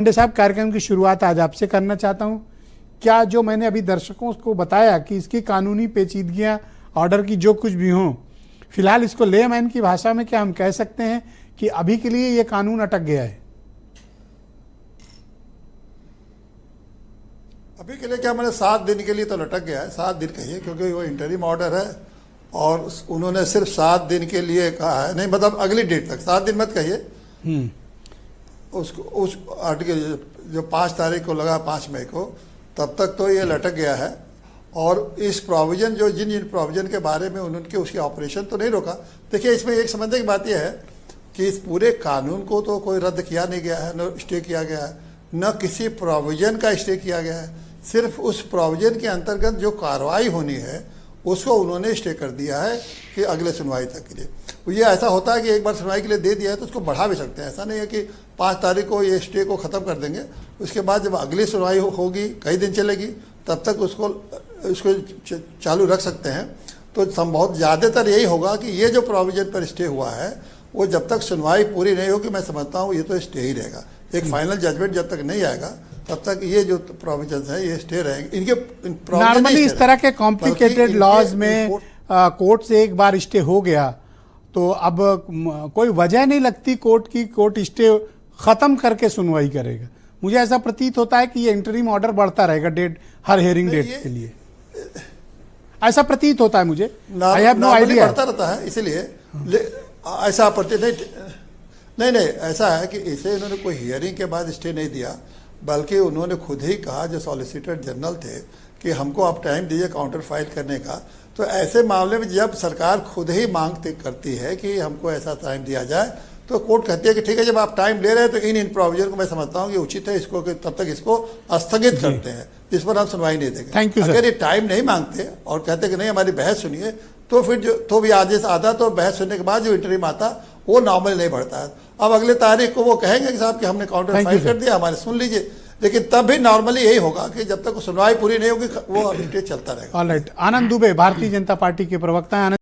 पांडे साहब, कार्यक्रम की शुरुआत आज आपसे करना चाहता हूं। क्या जो मैंने अभी दर्शकों को बताया कि इसकी कानूनी पेचीदगियां, ऑर्डर की जो कुछ भी हों, फिलहाल इसको लेमैन की भाषा में क्या हम कह सकते हैं कि अभी के लिए ये कानून अटक गया है? अभी के लिए क्या, मैंने 7 दिन के लिए तो लटक गया है। 7 दिन कहिए, क्योंकि वो इंटरिम ऑर्डर है और उन्होंने सिर्फ 7 दिन के लिए कहा है, नहीं मतलब अगली डेट तक, 7 दिन मत कहिए। उसको उस आर्टिकल जो 5 तारीख को लगा, 5 मई को, तब तक तो ये लटक गया है। और इस प्रोविजन जो जिन प्रोविजन के बारे में उनके उसकी ऑपरेशन तो नहीं रोका। देखिए, इसमें एक समझने की बात यह है कि इस पूरे कानून को तो कोई रद्द किया नहीं गया है, न स्टे किया गया है, न किसी प्रोविजन का स्टे किया गया है। सिर्फ उस प्रोविजन के अंतर्गत जो कार्रवाई होनी है उसको उन्होंने स्टे कर दिया है कि अगले सुनवाई तक के लिए। ये ऐसा होता है कि एक बार सुनवाई के लिए दे दिया है तो उसको बढ़ा भी सकते हैं। ऐसा नहीं है कि 5 तारीख को ये स्टे को ख़त्म कर देंगे, उसके बाद जब अगली सुनवाई होगी, कई दिन चलेगी, तब तक उसको चालू रख सकते हैं। तो संभवत ज़्यादातर यही होगा कि ये जो प्रोविजन पर स्टे हुआ है वो जब तक सुनवाई पूरी नहीं होगी, मैं समझता हूँ ये तो स्टे ही रहेगा। एक फाइनल जजमेंट जब तक नहीं आएगा तब तक ये जो प्रोविजन है ये स्टे रहेंगे। इनके नॉर्मली इस तरह के कॉम्प्लिकेटेड लॉज में कोर्ट से एक बार स्टे हो गया तो अब कोई वजह नहीं लगती कोर्ट की, कोर्ट स्टे खत्म करके सुनवाई करेगा। मुझे ऐसा प्रतीत होता है कि ये इंटरिम ऑर्डर बढ़ता रहेगा डेट, हर हियरिंग डेट के लिए ऐसा प्रतीत होता है मुझे। I have no idea. बढ़ता रहता है, इसीलिए ऐसा प्रतीत नहीं, ऐसा है कि इसे इन्होंने कोई हियरिंग के बाद स्टे नहीं दिया, बल्कि उन्होंने खुद ही कहा, जो सॉलिसिटर जनरल थे, कि हमको आप टाइम दीजिए काउंटर फाइल करने का। तो ऐसे मामले में जब सरकार खुद ही मांग करती है कि हमको ऐसा टाइम दिया जाए, तो कोर्ट कहती है कि ठीक है, जब आप टाइम ले रहे हैं तो इन प्रोविजन को मैं समझता हूँ कि उचित है, इसको तब तक इसको स्थगित करते हैं, जिस पर हम सुनवाई नहीं देंगे। Thank you. अगर ये टाइम नहीं मांगते और कहते कि नहीं हमारी बहस सुनिए, तो फिर जो तो भी आदेश आता, तो बहस सुनने के बाद जो इंटरिम आता वो नॉर्मल नहीं बढ़ता है। अब अगले तारीख को वो कहेंगे कि साहब कि हमने काउंटर फाइल कर दिया, हमारे सुन लीजिए। लेकिन तब भी नॉर्मली यही होगा कि जब तक सुनवाई पूरी नहीं होगी वो स्टे चलता रहेगा। ऑलराइट। आनंद दुबे, भारतीय जनता पार्टी के प्रवक्ता हैं।